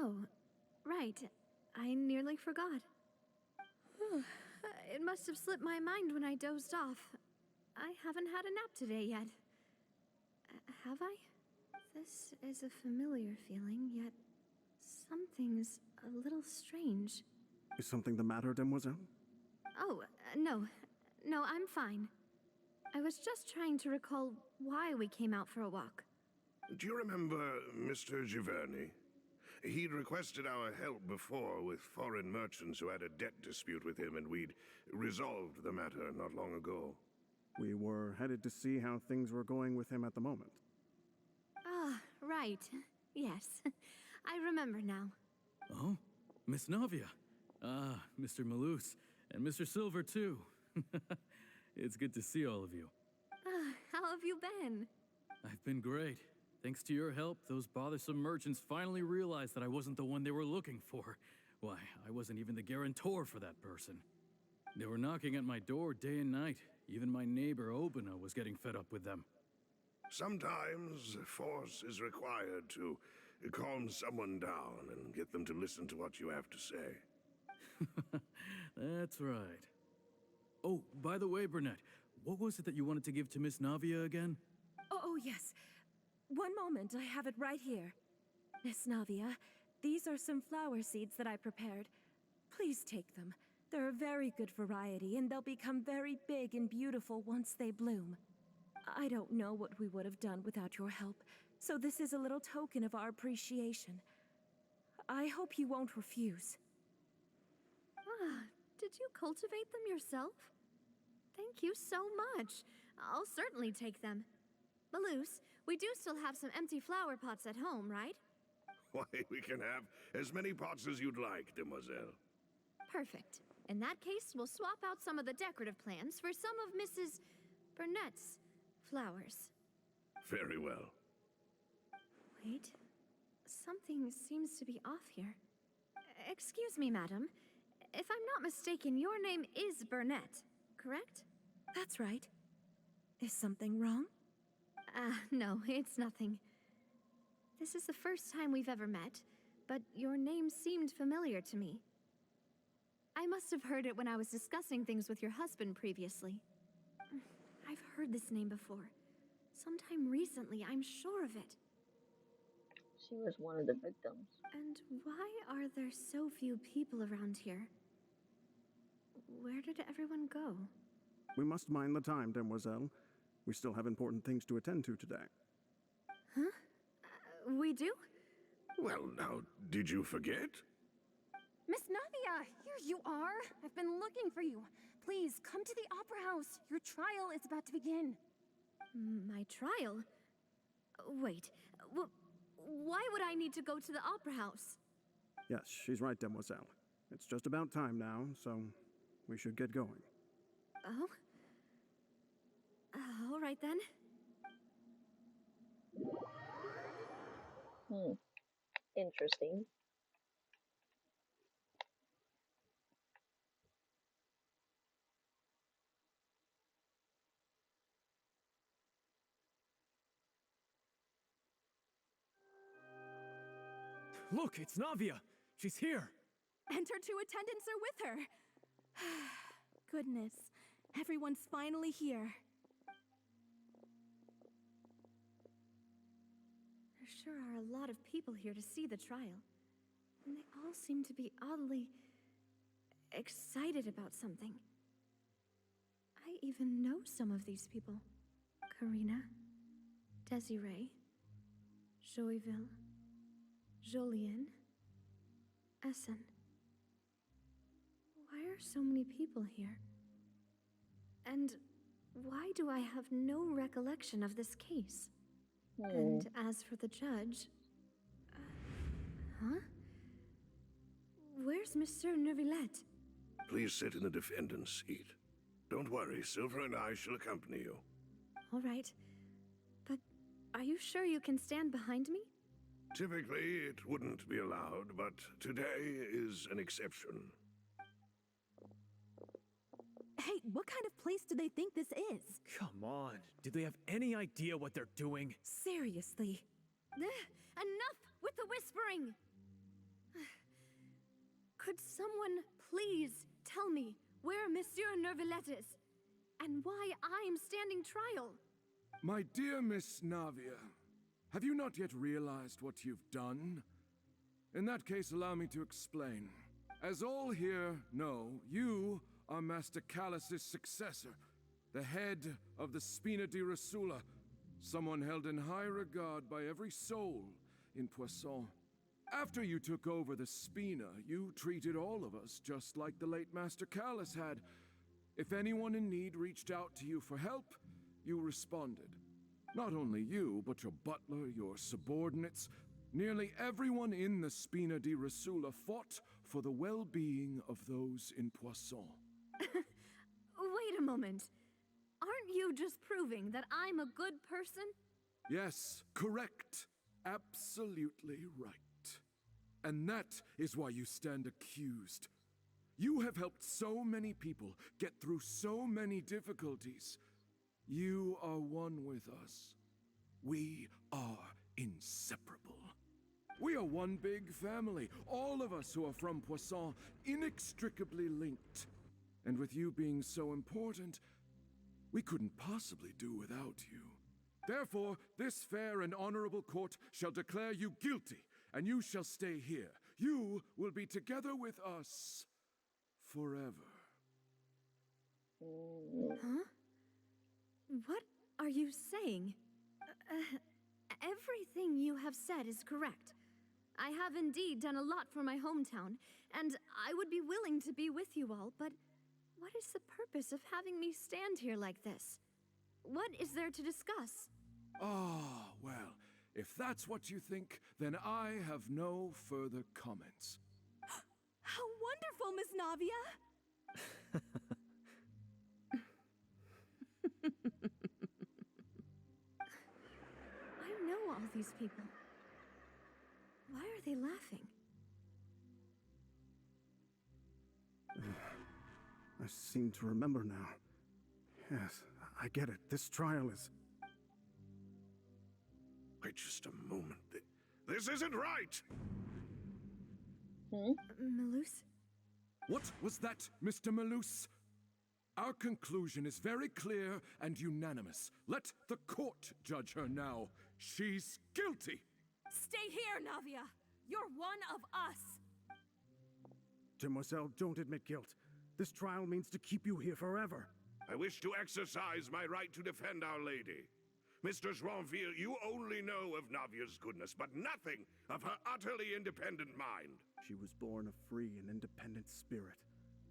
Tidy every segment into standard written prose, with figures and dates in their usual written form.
Oh, right. I nearly forgot. It must have slipped my mind when I dozed off. I haven't had a nap today yet. Have I? This is a familiar feeling, yet something's a little strange. Is something the matter, Demoiselle? Oh, no. No, I'm fine. I was just trying to recall why we came out for a walk. Do you remember Mr. Giverny? He'd requested our help before with foreign merchants who had a debt dispute with him, and we'd resolved the matter not long ago. We were headed to see how things were going with him at the moment. Ah, right. Yes. I remember now. Oh, Miss Navia. Ah, Mr. Malus, and Mr. Silver, too. It's good to see all of you. How have you been? I've been great. Thanks to your help, those bothersome merchants finally realized that I wasn't the one they were looking for. Why, I wasn't even the guarantor for that person. They were knocking at my door day and night. Even my neighbor Obina was getting fed up with them. Sometimes force is required to calm someone down and get them to listen to what you have to say. That's right. Oh, by the way, Burnett, what was it that you wanted to give to Miss Navia again? Oh, yes. One moment, I have it right here. Miss Navia, these are some flower seeds that I prepared. Please take them. They're a very good variety, and they'll become very big and beautiful once they bloom. I don't know what we would have done without your help, so this is a little token of our appreciation. I hope you won't refuse. Ah, did you cultivate them yourself? Thank you so much. I'll certainly take them. Malus, we do still have some empty flower pots at home, right? Why, we can have as many pots as you'd like, demoiselle. Perfect. In that case, we'll swap out some of the decorative plants for some of Mrs. Burnett's flowers. Very well. Wait. Something seems to be off here. Excuse me, madam. If I'm not mistaken, your name is Burnett, correct? That's right. Is something wrong? No, it's nothing. This is the first time we've ever met, but your name seemed familiar to me. I must have heard it when I was discussing things with your husband previously. I've heard this name before. Sometime recently, I'm sure of it. She was one of the victims. And why are there so few people around here? Where did everyone go? We must mind the time, Demoiselle. We still have important things to attend to today. Huh? We do? Well, now, did you forget? Miss Navia, here you are. I've been looking for you. Please, come to the Opera House. Your trial is about to begin. My trial? Wait, why would I need to go to the Opera House? Yes, she's right, Demoiselle. It's just about time now, so we should get going. Oh? All right then. Interesting. Look, it's Navia! She's here! And her two attendants are with her. Goodness, everyone's finally here. There sure are a lot of people here to see the trial. And they all seem to be oddly excited about something. I even know some of these people. Karina, Desiree, Joyville, Jolien, Essen. Why are so many people here? And why do I have no recollection of this case? And as for the judge... huh? Where's Monsieur Neuvillette? Please sit in the defendant's seat. Don't worry, Silver and I shall accompany you. All right. But are you sure you can stand behind me? Typically, it wouldn't be allowed, but today is an exception. Hey, what kind of place do they think this is? Come on, do they have any idea what they're doing? Seriously. Enough with the whispering! someone please tell me where Monsieur Neuvillette is, and why I'm standing trial? My dear Miss Navia, have you not yet realized what you've done? In that case, allow me to explain. As all here know, you are Master Callus's successor, the head of the Spina di Rosula, someone held in high regard by every soul in Poisson. After you took over the Spina, you treated all of us just like the late Master Callus had. If anyone in need reached out to you for help, you responded. Not only you, but your butler, your subordinates, nearly everyone in the Spina di Rosula fought for the well-being of those in Poisson. Wait a moment. Aren't you just proving that I'm a good person? Yes, correct. Absolutely right. And that is why you stand accused. You have helped so many people get through so many difficulties. You are one with us. We are inseparable. We are one big family, all of us who are from Poisson, inextricably linked. And with you being so important, we couldn't possibly do without you. Therefore, this fair and honorable court shall declare you guilty, and you shall stay here. You will be together with us forever. Huh? What are you saying? Everything you have said is correct. I have indeed done a lot for my hometown, and I would be willing to be with you all, but what is the purpose of having me stand here like this? What is there to discuss? Ah, well, if that's what you think, then I have no further comments. How wonderful, Miss Navia! I know all these people. Why are they laughing? I seem to remember now. Yes, I get it. This trial is... Wait just a moment. This isn't right! Malus? What was that, Mr. Malus? Our conclusion is very clear and unanimous. Let the court judge her now. She's guilty! Stay here, Navia! You're one of us! Demoiselle, don't admit guilt. This trial means to keep you here forever. I wish to exercise my right to defend Our Lady. Mr. Joinville, you only know of Navia's goodness, but nothing of her utterly independent mind. She was born a free and independent spirit.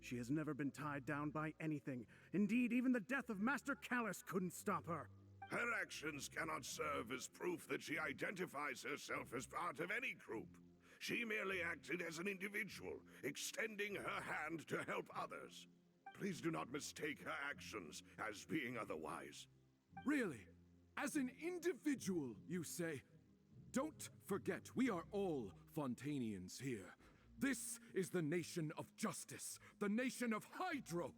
She has never been tied down by anything. Indeed, even the death of Master Callus couldn't stop her. Her actions cannot serve as proof that she identifies herself as part of any group. She merely acted as an individual, extending her hand to help others. Please do not mistake her actions as being otherwise. Really? As an individual, you say? Don't forget, we are all Fontanians here. This is the nation of justice, the nation of Hydro.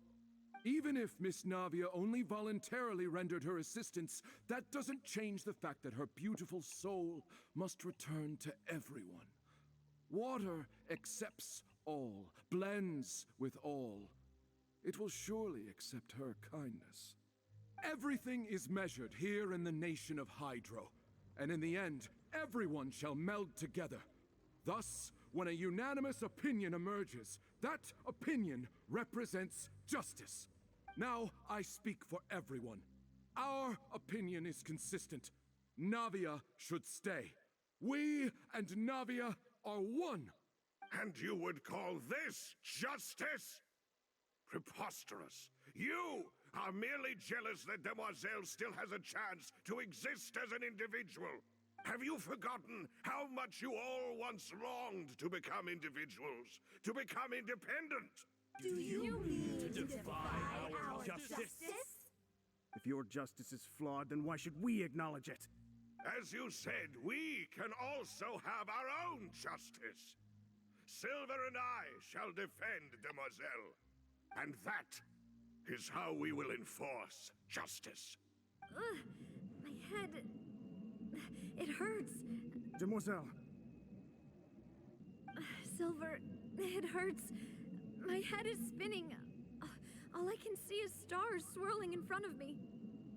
Even if Miss Navia only voluntarily rendered her assistance, that doesn't change the fact that her beautiful soul must return to everyone. Water accepts all, blends with all. It will surely accept her kindness. Everything is measured here in the nation of Hydro, and in the end, everyone shall meld together. Thus, when a unanimous opinion emerges, that opinion represents justice. Now I speak for everyone. Our opinion is consistent. Navia should stay. We and Navia are one. And you would call this justice? Preposterous. You are merely jealous that Demoiselle still has a chance to exist as an individual. Have you forgotten how much you all once longed to become individuals, to become independent? Do you mean to defy our justice? If your justice is flawed, then why should we acknowledge it? As you said, we can also have our own justice. Silver and I shall defend Demoiselle. And that is how we will enforce justice. My head... it hurts. Demoiselle. Silver, it hurts. My head is spinning. All I can see is stars swirling in front of me.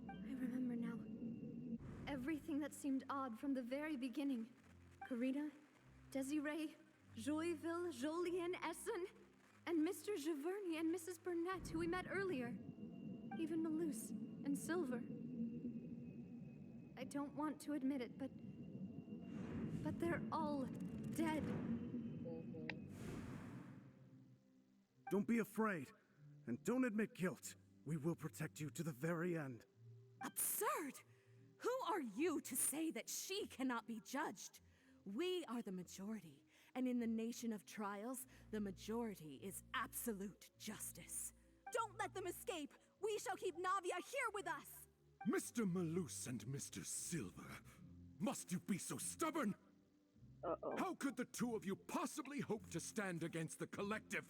I remember now. Everything that seemed odd from the very beginning. Karina, Desiree, Joyville, Jolien, Essen, and Mr. Giverny and Mrs. Burnett, who we met earlier. Even Malus and Silver. I don't want to admit it, but they're all dead. Don't be afraid, and don't admit guilt. We will protect you to the very end. Absurd! Who are you to say that she cannot be judged? We are the majority, and in the nation of trials, the majority is absolute justice. Don't let them escape! We shall keep Navia here with us! Mr. Malus and Mr. Silver, must you be so stubborn? How could the two of you possibly hope to stand against the collective?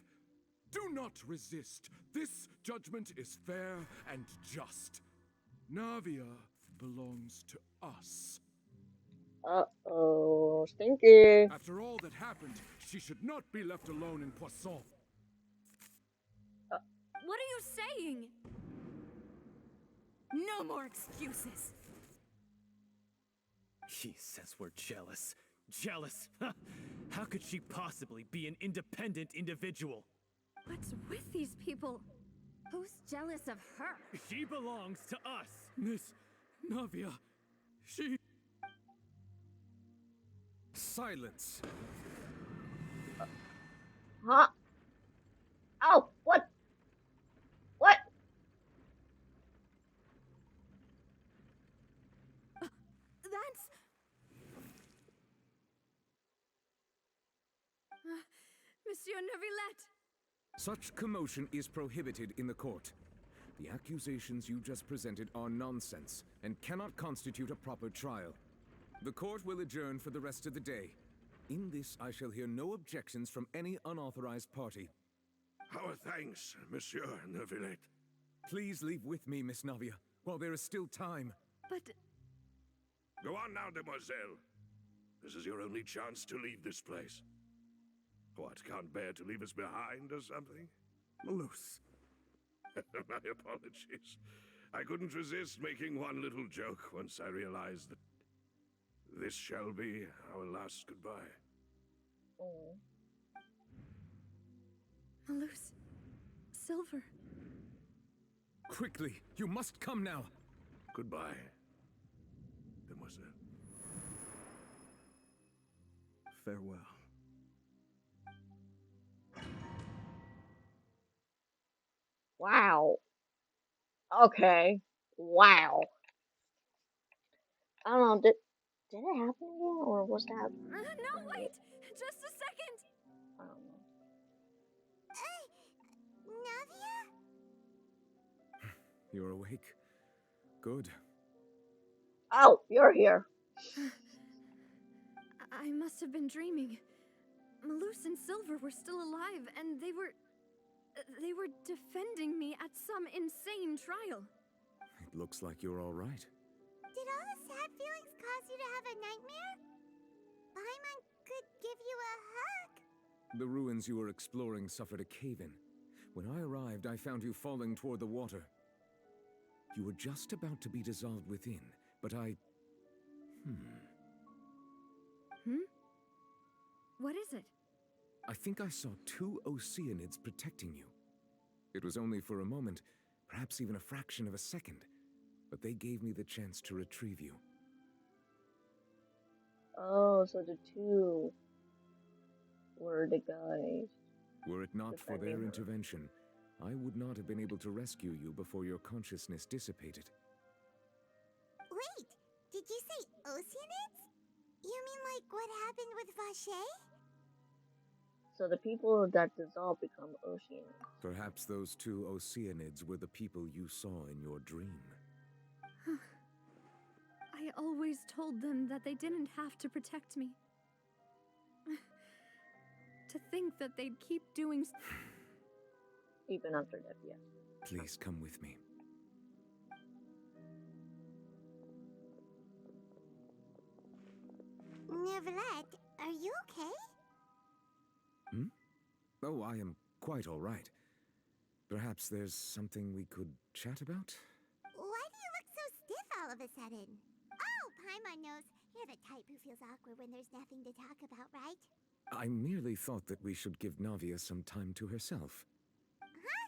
Do not resist. This judgment is fair and just. Navia belongs to us. Uh-oh, stinky. After all that happened, she should not be left alone in Poisson. What are you saying? No more excuses! He says we're jealous. Jealous? How could she possibly be an independent individual? What's with these people? Who's jealous of her? She belongs to us. Miss Navia, she... Silence. Huh? Oh, what? What? That's... Monsieur Neuvillette! Such commotion is prohibited in the court. The accusations you just presented are nonsense and cannot constitute a proper trial. The court will adjourn for the rest of the day. In this, I shall hear no objections from any unauthorized party. Our thanks, Monsieur Neuvillette. Please leave with me, Miss Navia, while there is still time. But... Go on now, demoiselle. This is your only chance to leave this place. What, can't bear to leave us behind or something? Malus. My apologies. I couldn't resist making one little joke once I realized that this shall be our last goodbye. Oh. Malus... Silver... Quickly, you must come now. Goodbye, demoiselle. Farewell. Wow. Okay. Wow. I don't know, did it happen again, or was that... no, wait! Just a second! I don't know. Navia? You're awake. Good. Oh, you're here. I must have been dreaming. Malus and Silver were still alive, and they were defending me at some insane trial. It looks like you're all right. Did all the sad feelings cause you to have a nightmare? Paimon could give you a hug. The ruins you were exploring suffered a cave-in. When I arrived, I found you falling toward the water. You were just about to be dissolved within, but I... What is it? I think I saw 2 Oceanids protecting you. It was only for a moment, perhaps even a fraction of a second, but they gave me the chance to retrieve you. Oh, so the two were the guys. Were it not for Defending their her. intervention, I would not have been able to rescue you before your consciousness dissipated. Wait, did you say Oceanids? You mean like what happened with Vache? So the people that dissolve become Oceanids. Perhaps those 2 Oceanids were the people you saw in your dream. I always told them that they didn't have to protect me. To think that they'd keep doing... Even after death, yes. Please come with me. Neuvillette, are you okay? Oh, I am quite all right. Perhaps there's something we could chat about? Why do you look so stiff all of a sudden? Oh, Paimon knows. You're the type who feels awkward when there's nothing to talk about, right? I merely thought that we should give Navia some time to herself. Huh?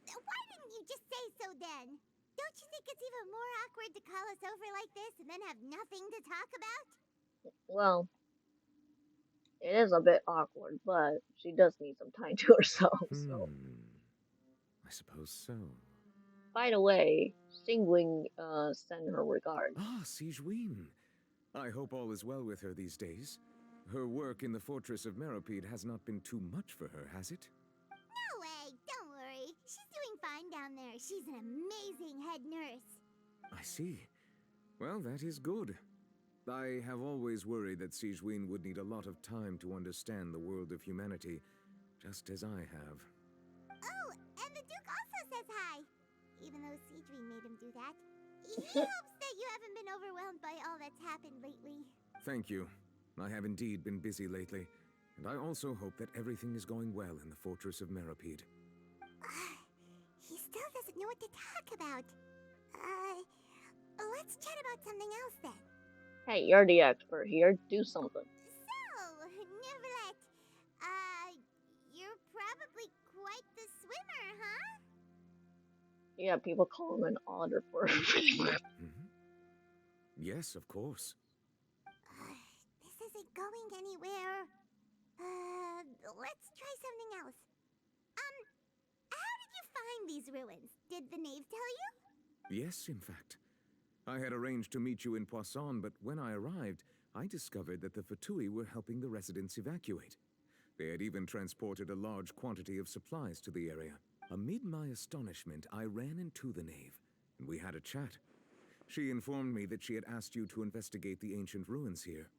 Why didn't you just say so then? Don't you think it's even more awkward to call us over like this and then have nothing to talk about? Well, it is a bit awkward, but she does need some time to herself, so. I suppose so. By the way, Singwing sent her regards. Ah, Sigewin. I hope all is well with her these days. Her work in the Fortress of Meropide has not been too much for her, has it? No way, don't worry. She's doing fine down there. She's an amazing head nurse. I see. Well, that is good. I have always worried that Sigewin would need a lot of time to understand the world of humanity, just as I have. Oh, and the Duke also says hi. Even though Seedream made him do that. He hopes that you haven't been overwhelmed by all that's happened lately. Thank you. I have indeed been busy lately, and I also hope that everything is going well in the Fortress of Meropide. He still doesn't know what to talk about. Let's chat about something else then. Hey, you're the expert here. Do something. So, Neverlet, you're probably quite the swimmer, huh? Yeah, people call him an otter for. Yes, of course. This isn't going anywhere. Let's try something else. How did you find these ruins? Did the knave tell you? Yes, in fact. I had arranged to meet you in Poisson, but when I arrived, I discovered that the Fatui were helping the residents evacuate. They had even transported a large quantity of supplies to the area. Amid my astonishment, I ran into the knave, and we had a chat. She informed me that she had asked you to investigate the ancient ruins here.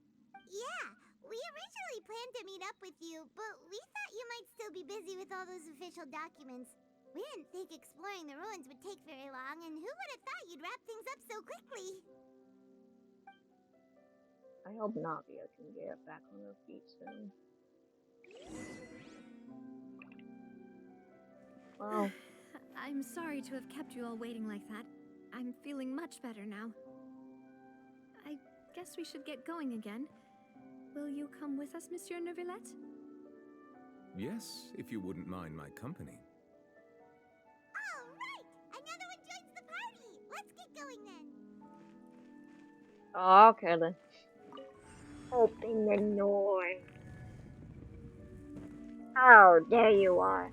Yeah, we originally planned to meet up with you, but we thought you might still be busy with all those official documents. We didn't think exploring the ruins would take very long, and who would have thought you'd wrap things up so quickly? I hope Navia can get back on her feet soon. Well, I'm sorry to have kept you all waiting like that. I'm feeling much better now. I guess we should get going again. Will you come with us, Monsieur Neuvillette? Yes, if you wouldn't mind my company. All right! Another one joins the party! Let's get going then! okay then. Open the door. Oh, there you are.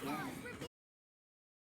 Yes,